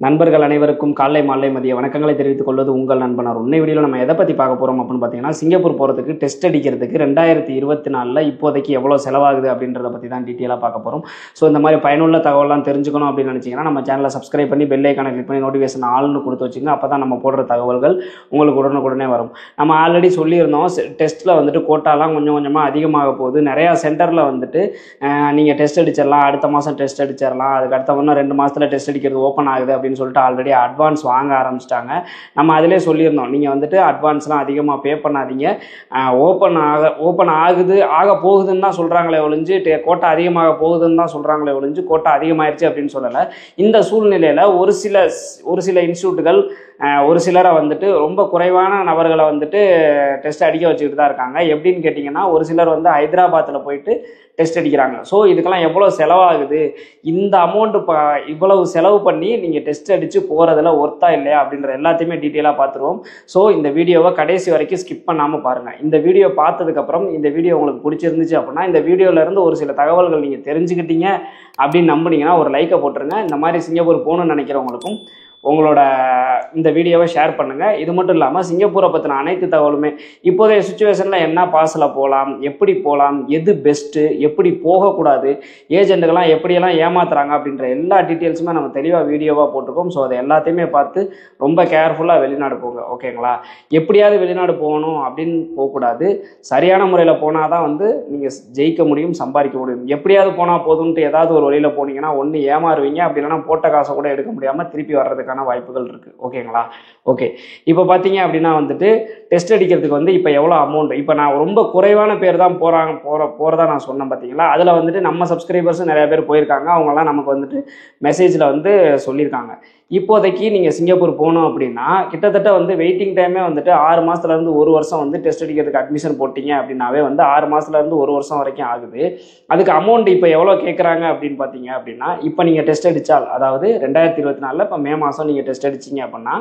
நண்பர்கள் அனைவருக்கும் காலை மாலை மதிய வணக்கங்களை தெரிவித்துக் கொள்வது உங்கள் நண்பனார். உன்னை வீடியோவில் நம்ம எதை பற்றி பார்க்க போகிறோம் அப்படின்னு பார்த்தீங்கன்னா, சிங்கப்பூர் போகிறதுக்கு டெஸ்ட் அடிக்கிறதுக்கு 2024 இப்போதைக்கு எவ்வளோ செலவாகுது அப்படின்றத பற்றி தான் டீட்டெயிலாக பார்க்க போகிறோம். ஸோ இந்த மாதிரி பயனுள்ள தகவலாம் தெரிஞ்சுக்கணும் அப்படின்னு நினச்சிங்கன்னா நம்ம சேனலை சப்ஸ்கிரைப் பண்ணி பெல் ஐக்கானை கிளிக் பண்ணி நோட்டிஃபிகேஷன் ஆல்னு கொடுத்து வச்சுங்க. அப்போ தான் நம்ம போடுற தகவல்கள் உங்களுக்கு உடனுக்குடனே வரும். நம்ம ஆல்ரெடி சொல்லியிருந்தோம், டெஸ்ட்டில் வந்துட்டு கோட்டாலாம் கொஞ்சம் கொஞ்சமாக அதிகமாக போகுது. நிறையா சென்டரில் வந்துட்டு நீங்கள் டெஸ்ட் அடிச்சிடலாம், அடுத்த மாதம் டெஸ்ட் அடிச்சிடலாம், அதுக்கு அடுத்த இன்னும் 2 மாதத்தில் டெஸ்ட் அடிக்கிறது ஓப்பன் ஆகுது அப்படின்னு சொல்லிட்டு ஆல்ரெடி அட்வான்ஸ் வாங்க ஆரம்பிச்சிட்டாங்க. நம்ம அதிலே சொல்லியிருந்தோம், நீங்கள் வந்துட்டு அட்வான்ஸ்லாம் அதிகமாக பே பண்ணாதீங்க, ஓப்பன் ஆக போகுதுன்னு தான் சொல்கிறாங்களே ஒழிஞ்சு கோட்டை அதிகமாக போகுதுன்னு தான் சொல்கிறாங்களே ஒழிஞ்சு கோட்டை அதிகமாயிருச்சு அப்படின்னு சொல்லலை. இந்த சூழ்நிலையில் ஒரு சில இன்ஸ்டியூட்டுகள் ஒரு சிலரை வந்துட்டு ரொம்ப குறைவான நபர்களை வந்துட்டு டெஸ்ட் அடிக்க வச்சுக்கிட்டு தான் இருக்காங்க. எப்படின்னு கேட்டிங்கன்னா, ஒரு சிலர் வந்து ஹைதராபாத்தில் போயிட்டு டெஸ்ட் அடிக்கிறாங்க. ஸோ இதுக்கெல்லாம் எவ்வளோ செலவாகுது, இந்த அமௌண்ட்டு இவ்வளவு செலவு பண்ணி நீங்கள் டெஸ்ட் அடித்து போகிறதுல ஒர்த்தா இல்லையா அப்படின்ற எல்லாத்தையுமே டீட்டெயிலாக பார்த்துருவோம். ஸோ இந்த வீடியோவை கடைசி வரைக்கும் ஸ்கிப் பண்ணாமல் பாருங்கள். இந்த வீடியோ பார்த்ததுக்கப்புறம் இந்த வீடியோ உங்களுக்கு பிடிச்சிருந்துச்சு அப்படின்னா, இந்த வீடியோவிலேருந்து ஒரு சில தகவல்கள் நீங்கள் தெரிஞ்சுக்கிட்டீங்க அப்படின்னு நம்புனீங்கன்னா ஒரு லைக்கை போட்டுருங்க. இந்த மாதிரி சிங்கப்பூர் போகணுன்னு நினைக்கிறவங்களுக்கும் உங்களோட இந்த வீடியோவை ஷேர் பண்ணுங்கள். இது மட்டும் இல்லாமல் சிங்கப்பூரை பற்றின அனைத்து தகவலுமே, இப்போதைய சுச்சுவேஷனில் என்ன பாஸில் போகலாம், எப்படி போகலாம், எது பெஸ்ட்டு, எப்படி போகக்கூடாது, ஏஜென்ட்டுகள்லாம் எப்படியெல்லாம் ஏமாத்துறாங்க அப்படின்ற எல்லா டீட்டெயில்ஸுமே நம்ம தெளிவாக வீடியோவாக போட்டிருக்கோம். ஸோ அதை எல்லாத்தையுமே பார்த்து ரொம்ப கேர்ஃபுல்லாக வெளிநாடு போங்க, ஓகேங்களா? எப்படியாவது வெளிநாடு போகணும் அப்படின்னு போகக்கூடாது. சரியான முறையில் போனால் தான் வந்து நீங்கள் ஜெயிக்க முடியும், சம்பாதிக்க முடியும். எப்படியாவது போனால் போதும்ன்ட்டு ஏதாவது ஒரு வழியில் போனீங்கன்னா ஒன்று ஏமாறுவீங்க, அப்படி இல்லைன்னா போட்ட காசை கூட எடுக்க முடியாமல் திருப்பி வர்றதுக்கான வாய்ப்புகள் இருக்குது, ஓகேங்களா? ஓகே, இப்போ பார்த்தீங்க அப்படின்னா வந்துட்டு டெஸ்ட் அடிக்கிறதுக்கு வந்து இப்போ எவ்வளோ அமௌண்ட், இப்போ நான் ரொம்ப குறைவான பேர் தான் போகிறதா நான் சொன்னேன் பார்த்தீங்களா? அதில் வந்துட்டு நம்ம சப்ஸ்கிரைபர்ஸும் நிறைய பேர் போயிருக்காங்க. அவங்களாம் நமக்கு வந்துட்டு மெசேஜில் வந்து சொல்லியிருக்காங்க. இப்போதைக்கு நீங்கள் சிங்கப்பூர் போகணும் அப்படின்னா கிட்டத்தட்ட வந்து வெயிட்டிங் டைமே வந்துட்டு 6 மாதத்துலேருந்து 1 வருஷம் வந்து டெஸ்ட் அடிக்கிறதுக்கு அட்மிஷன் போட்டிங்க அப்படின்னாவே வந்து 6 மாதத்துலேருந்து 1 வருஷம் வரைக்கும் ஆகுது. அதுக்கு அமௌண்ட் இப்போ எவ்வளோ கேட்குறாங்க அப்படின்னு பார்த்தீங்க அப்படின்னா, இப்போ நீங்கள் டெஸ்ட் அடித்தால், அதாவது 2024 இப்போ மே மாதம் நீங்கள் டெஸ்ட் அடிச்சிங்க அப்படின்னா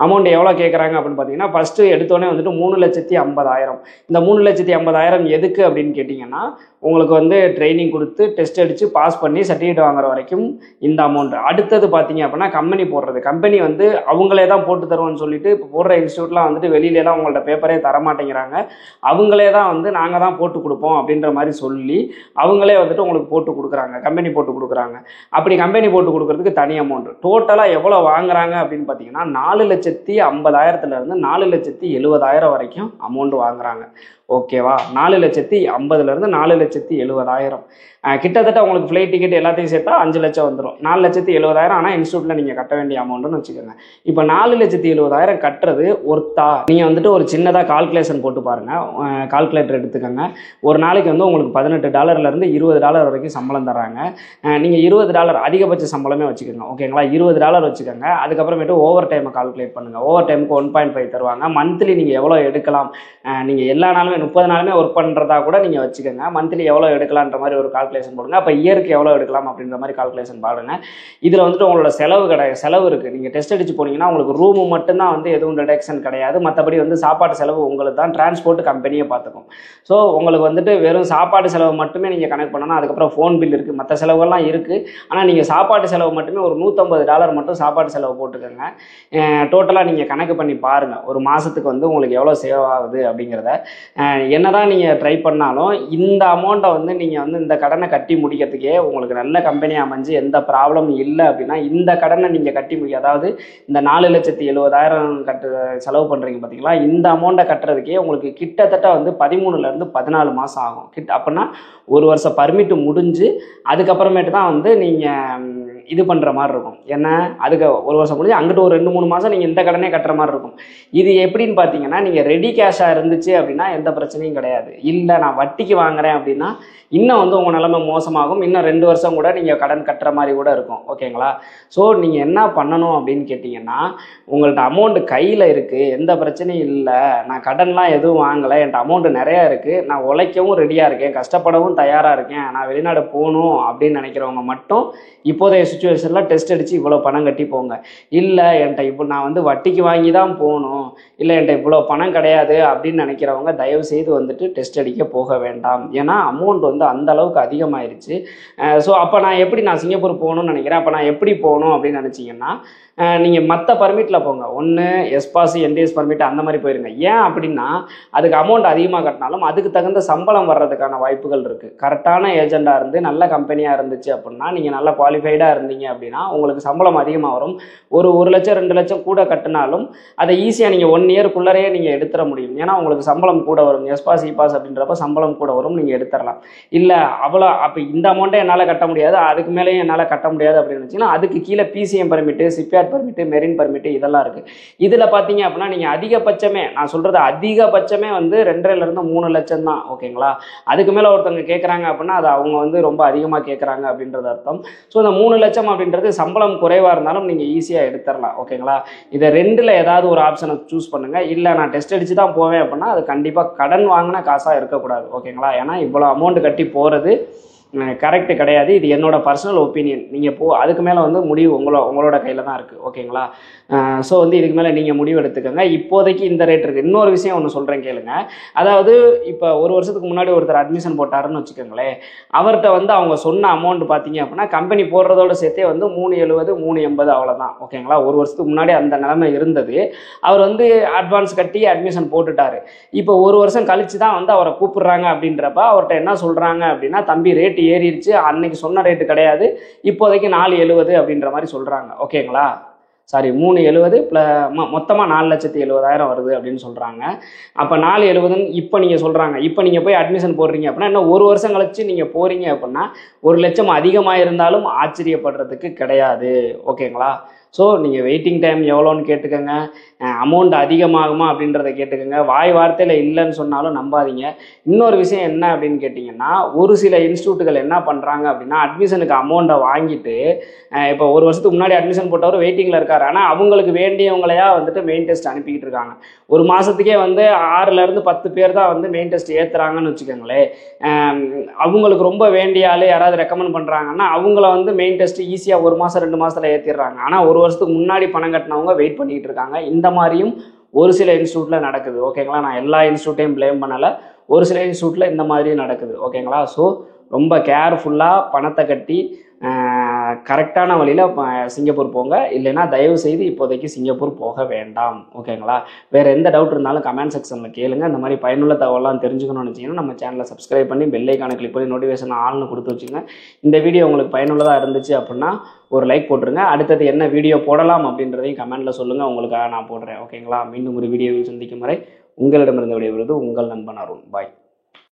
அமௌண்ட் எவ்வளோ கேட்குறாங்க அப்படின்னு பார்த்தீங்கன்னா, ஃபஸ்ட்டு எடுத்தோடனே வந்துட்டு 3,50,000. இந்த 3,50,000 எதுக்கு அப்படின்னு கேட்டிங்கன்னா, உங்களுக்கு வந்து ட்ரைனிங் கொடுத்து டெஸ்ட் அடித்து பாஸ் பண்ணி சர்டிஃபிகேட் வாங்குற வரைக்கும் இந்த அமௌண்ட். அடுத்தது பார்த்தீங்க அப்படின்னா கம்பெனி போடுறது. கம்பெனி வந்து அவங்களே தான் போட்டு தருவோன்னு சொல்லிட்டு இப்போ போடுற இன்ஸ்டியூட்லாம் வந்துட்டு வெளியிலலாம் உங்கள்ட்ட பேப்பரே தரமாட்டேங்கிறாங்க. அவங்களே தான் வந்து நாங்கள் தான் போட்டு கொடுப்போம் அப்படின்ற மாதிரி சொல்லி அவங்களே வந்துட்டு உங்களுக்கு போட்டு கொடுக்குறாங்க, கம்பெனி போட்டு கொடுக்குறாங்க. அப்படி கம்பெனி போட்டு கொடுக்குறதுக்கு தனி அமௌண்ட். டோட்டலாக எவ்வளோ வாங்குறாங்க அப்படின்னு பார்த்தீங்கன்னா, 4,50,000 4,70,000 வரைக்கும் அமௌண்ட் வாங்குறாங்க, ஓகேவா? 4,50,000 4,70,000. கிட்டத்தட்ட உங்களுக்கு ஃப்ளைட் டிக்கெட் எல்லாத்தையும் சேர்த்தா 5 லட்சம் வந்துடும். 4,70,000 ஆனால் இன்ஸ்டியூட்டில் நீங்கள் கட்ட வேண்டிய அமௌண்ட்டுன்னு வச்சுக்கோங்க. இப்போ 4,70,000 கட்டுறது ஒர்த்தா? நீங்கள் வந்துட்டு ஒரு சின்னதாக கால்குலேஷன் போட்டு பாருங்கள். கால்குலேட்டர் எடுத்துக்கோங்க. ஒரு நாளைக்கு வந்து உங்களுக்கு $18 $20 வரைக்கும் சம்பளம் தர்றாங்க. நீங்கள் $20 அதிகபட்ச சம்பளமே வச்சுக்கோங்க, ஓகேங்களா? $20 வச்சுக்கோங்க. அதுக்கப்புறமேட்டு ஓவர் டைமை கால்குலேட் பண்ணுங்கள். ஓவர் டைமுக்கு 1.5 தருவாங்க. மந்த்லி நீங்கள் எவ்வளோ எடுக்கலாம், நீங்கள் எல்லா நாளுமே 30 நாளுமே ஒர்க் பண்ணுறதா கூட நீங்கள் வச்சுக்கோங்க. மந்த்லி எவ்வளோ எடுக்கலான்ற மாதிரி ஒரு கால்குலேஷன் போடுங்க. அப்போ இயருக்கு எவ்வளோ எடுக்கலாம் அப்படின்ற மாதிரி கால்குலேஷன் பாருங்க. இதில் வந்துட்டு உங்களோட செலவு இருக்குது. நீங்கள் டெஸ்ட் அடிச்சு போனீங்கன்னா உங்களுக்கு ரூமு மட்டும்தான் வந்து எதுவும் டிடக்ஷன் கிடையாது. மற்றபடி வந்து சாப்பாடு செலவு உங்களுக்கு தான், டிரான்ஸ்போர்ட் கம்பெனியை பார்த்துக்கும். ஸோ உங்களுக்கு வந்துட்டு வெறும் சாப்பாடு செலவு மட்டுமே நீங்கள் கனெக்ட் பண்ணணும். அதுக்கப்புறம் ஃபோன் பில் இருக்குது, மற்ற செலவுகள்லாம் இருக்குது. ஆனால் நீங்கள் சாப்பாடு செலவு மட்டுமே ஒரு $150 மட்டும் சாப்பாடு செலவு போட்டுக்கோங்க. டோட்டலாக நீங்கள் கணக்கு பண்ணி பாருங்கள், ஒரு மாதத்துக்கு வந்து உங்களுக்கு எவ்வளோ சேவ் ஆகுது அப்படிங்கிறத. என்னதான் நீங்கள் ட்ரை பண்ணாலும் இந்த அமௌண்ட்டை வந்து நீங்கள் வந்து இந்த கடனை கட்டி முடிக்கிறதுக்கே உங்களுக்கு நல்ல கம்பெனி அமைஞ்சு எந்த ப்ராப்ளமும் இல்லை அப்படின்னா இந்த கடனை நீங்கள் கட்டி முடியும். அதாவது இந்த 4,70,000 செலவு பண்ணுறீங்க பார்த்தீங்களா, இந்த அமௌண்ட்டை கட்டுறதுக்கே உங்களுக்கு கிட்டத்தட்ட வந்து 13 14 மாதம் ஆகும். அப்படின்னா 1 வருஷம் பர்மிட்டு முடிஞ்சு அதுக்கப்புறமேட்டு தான் வந்து நீங்கள் இது பண்ணுற மாதிரி இருக்கும். ஏன்னா அதுக்கு 1 வருஷம் முடிஞ்சு அங்கிட்டு ஒரு 2-3 மாதம் நீங்கள் இந்த கடனே கட்டுற மாதிரி இருக்கும். இது எப்படின்னு பார்த்தீங்கன்னா, நீங்கள் ரெடி கேஷாக இருந்துச்சு அப்படின்னா எந்த பிரச்சனையும் கிடையாது. இல்லை நான் வட்டிக்கு வாங்குறேன் அப்படின்னா இன்னும் வந்து உங்கள் நிலைமை மோசமாகும். இன்னும் 2 வருஷம் கூட நீங்கள் கடன் கட்டுற மாதிரி கூட இருக்கும், ஓகேங்களா? ஸோ நீங்கள் என்ன பண்ணணும் அப்படின்னு கேட்டிங்கன்னா, உங்கள்கிட்ட அமௌண்ட்டு கையில் இருக்குது, எந்த பிரச்சனையும் இல்லை, நான் கடன்லாம் எதுவும் வாங்கலை, என்கிட்ட அமௌண்ட்டு நிறையா இருக்குது, நான் உழைக்கவும் ரெடியாக இருக்கேன், கஷ்டப்படவும் தயாராக இருக்கேன், நான் வெளிநாடு போகணும் அப்படின்னு நினைக்கிறவங்க மட்டும் இப்போதைய சுச்சுவேஷனில் டெஸ்ட் அடித்து இவ்வளோ பணம் கட்டி போங்க. இல்லை என்கிட்ட இப்போ நான் வந்து வட்டிக்கு வாங்கி தான் போகணும், இல்லை என்கிட்ட இவ்வளோ பணம் கிடையாது அப்படின்னு நினைக்கிறவங்க தயவு செய்து வந்துட்டு டெஸ்ட் அடிக்க போக வேண்டாம். ஏன்னா அமௌண்ட் வந்து அந்த அளவுக்கு அதிகமாயிருச்சு. ஸோ அப்போ நான் சிங்கப்பூர் போகணும்னு நினைக்கிறேன். அப்போ நான் எப்படி போகணும் அப்படின்னு நினச்சிங்கன்னா, நீங்கள் மற்ற பர்மிட்டில் போங்க. ஒன்று எஸ்பாஸ் என்டிஎஸ் பர்மிட் அந்த மாதிரி போயிருங்க. ஏன் அப்படின்னா அதுக்கு அமௌண்ட் அதிகமாக கட்டினாலும் அதுக்கு தகுந்த சம்பளம் வர்றதுக்கான வாய்ப்புகள் இருக்குது. கரெக்டான ஏஜெண்டாக இருந்து நல்ல கம்பெனியாக இருந்துச்சு அப்படின்னா, நீங்கள் நல்லா குவாலிஃபைடாக இருந்தீங்க அப்படின்னா உங்களுக்கு சம்பளம் அதிகமாக வரும். ஒரு லட்சம் 2 லட்சம் கூட கட்டினாலும் அதை ஈஸியாக நீங்கள் 1 இயருக்குள்ளரே நீங்கள் எடுத்துட முடியும். ஏன்னா உங்களுக்கு சம்பளம் கூட வரும். எஸ்பாஸ் இபாஸ் அப்படின்றப்ப சம்பளம் கூட வரும், நீங்கள் எடுத்துடலாம். இல்லை அவ்வளோ அப்போ இந்த அமௌண்ட்டை என்னால் கட்ட முடியாது, அதுக்கு மேலேயும் என்னால் கட்ட முடியாது அப்படின்னு நினச்சிங்கன்னா அதுக்கு கீழே PCM permit, shipyard permit, marine permit இதெல்லாம் இருக்குது. இதில் பார்த்தீங்க அப்படின்னா நீங்கள் அதிகபட்சமே, நான் சொல்கிறது அதிகபட்சமே வந்து 2.5 3 லட்சம் தான். ஓகேங்களா? அதுக்கு மேலே ஒருத்தவங்க கேட்குறாங்க அப்படின்னா அது அவங்க வந்து ரொம்ப அதிகமாக கேட்குறாங்க அப்படின்றது அர்த்தம். ஸோ இந்த 3 லட்சம் அப்படின்றது சம்பளம் குறைவாக இருந்தாலும் நீங்கள் ஈஸியாக எடுத்துடலாம். ஓகேங்களா? இதை 2ல் ஏதாவது ஒரு ஆப்ஷனை சூஸ் பண்ணுங்கள். இல்லை நான் டெஸ்ட் அடித்து தான் போவேன் அப்படின்னா அது கண்டிப்பாக கடன் வாங்கின காசாக இருக்கக்கூடாது. ஓகேங்களா? ஏன்னா இவ்வளோ அமௌண்ட் கட்டி போகிறது கரெக்டு கிடையாது. இது என்னோட பர்சனல் ஒப்பீனியன். நீங்கள் அதுக்கு மேலே வந்து முடிவு உங்களோட கையில் தான் இருக்குது. ஓகேங்களா? ஸோ வந்து இதுக்கு மேலே நீங்கள் முடிவு எடுத்துக்கோங்க. இப்போதைக்கு இந்த ரேட் இருக்குது. இன்னொரு விஷயம் ஒன்று சொல்கிறேன் கேளுங்க. அதாவது இப்போ 1 வருஷத்துக்கு முன்னாடி ஒருத்தர் அட்மிஷன் போட்டாருன்னு வச்சுக்கோங்களேன். அவர்கிட்ட வந்து அவங்க சொன்ன அமௌண்ட் பார்த்தீங்க அப்படின்னா கம்பெனி போடுறதோடு சேர்த்தே வந்து 370 380 அவ்வளோதான். ஓகேங்களா? 1 வருஷத்துக்கு முன்னாடி அந்த நிலைமை இருந்தது. அவர் வந்து அட்வான்ஸ் கட்டி அட்மிஷன் போட்டுட்டார். இப்போ 1 வருஷம் கழித்து தான் வந்து அவரை கூப்பிடுறாங்க. அப்படின்றப்ப அவர்கிட்ட என்ன சொல்கிறாங்க அப்படின்னா, தம்பி ரேட்டு ஏறிடுச்சு, அன்னைக்கு சொன்ன ரேட்டு கிடையாது, இப்போதைக்கு 470 அப்படின்ற மாதிரி சொல்கிறாங்க. ஓகேங்களா? சாரி 370 மொத்தமாக 4,70,000 வருது அப்படின்னு சொல்கிறாங்க. அப்போ 470 இப்போ நீங்கள் சொல்கிறாங்க. இப்போ நீங்கள் போய் அட்மிஷன் போடுறீங்க அப்படின்னா இன்னும் 1 வருஷம் கழிச்சு நீங்கள் போகிறீங்க அப்படின்னா 1 லட்சம் அதிகமாக இருந்தாலும் ஆச்சரியப்படுறதுக்கு கிடையாது. ஓகேங்களா? ஸோ நீங்கள் வெயிட்டிங் டைம் எவ்வளோன்னு கேட்டுக்கோங்க, அமௌண்ட் அதிகமாகுமா அப்படின்றத கேட்டுக்கோங்க. வாய் வார்த்தையில் இல்லைன்னு சொன்னாலும் நம்பாதீங்க. இன்னொரு விஷயம் என்ன அப்படின்னு கேட்டிங்கன்னா, ஒரு சில இன்ஸ்டியூட்டுகள் என்ன பண்ணுறாங்க அப்படின்னா அட்மிஷனுக்கு அமௌண்ட்டை வாங்கிட்டு இப்போ 1 வருஷத்துக்கு முன்னாடி அட்மிஷன் போட்டவர் வெயிட்டிங்கில் இருக்கார். ஆனால் அவங்களுக்கு வேண்டியவங்களையா வந்துட்டு மெயின் டெஸ்ட் அனுப்பிக்கிட்டு இருக்காங்க. ஒரு மாதத்துக்கே வந்து 6லேருந்து 10 பேர் தான் வந்து மெயின் டெஸ்ட் ஏற்றுறாங்கன்னு வச்சுக்கோங்களேன். அவங்களுக்கு ரொம்ப வேண்டிய ஆள் யாராவது ரெக்கமெண்ட் பண்ணுறாங்கன்னா அவங்கள வந்து மெயின் டெஸ்ட் ஈஸியாக 1 மாதம் 2 மாதத்தில் ஏற்றிடுறாங்க. ஆனால் 1 வருஷத்துக்கு முன்னாடி பணம் கட்டினவங்க வெயிட் பண்ணிக்கிட்டு இருக்காங்க. இந்த மாதிரியும் ஒரு சில இன்ஸ்டியூட்டில் நடக்குது. ஓகேங்களா? நான் எல்லா இன்ஸ்டியூட்டையும் ப்ளேம் பண்ணலை, ஒரு சில இன்ஸ்டியூட்டில் இந்த மாதிரியும் நடக்குது. ஓகேங்களா? ஸோ ரொம்ப கேர்ஃபுல்லாக பணத்தை கட்டி கரெக்டான வழியில் சிங்கப்பூர் போங்க. இல்லைன்னா தயவு செய்து இப்போதைக்கு சிங்கப்பூர் போக வேண்டாம். ஓகேங்களா? வேறு எந்த டவுட் இருந்தாலும் கமெண்ட் செக்ஷனில் கேளுங்க. இந்த மாதிரி பயனுள்ள தகவலாம் தெரிஞ்சுக்கணும்னு நினச்சிங்கன்னா நம்ம சேனலை சப்ஸ்கிரைப் பண்ணி பெல் ஐக்கானை கிளிக் பண்ணி நோட்டிஃபிகேஷன் ஆல்னு கொடுத்து வச்சுங்க. இந்த வீடியோ உங்களுக்கு பயனுள்ளதாக இருந்துச்சு அப்படின்னா ஒரு லைக் போட்டுருங்க. அடுத்தது என்ன வீடியோ போடலாம் அப்படின்றதையும் கமெண்ட்டில் சொல்லுங்கள், உங்களுக்காக நான் போடுறேன். ஓகேங்களா? மீண்டும் ஒரு வீடியோவில் சந்திக்கும் வரை உங்களிடமிருந்து விடைபெறுவது உங்கள் நண்பன் அருண். பாய்.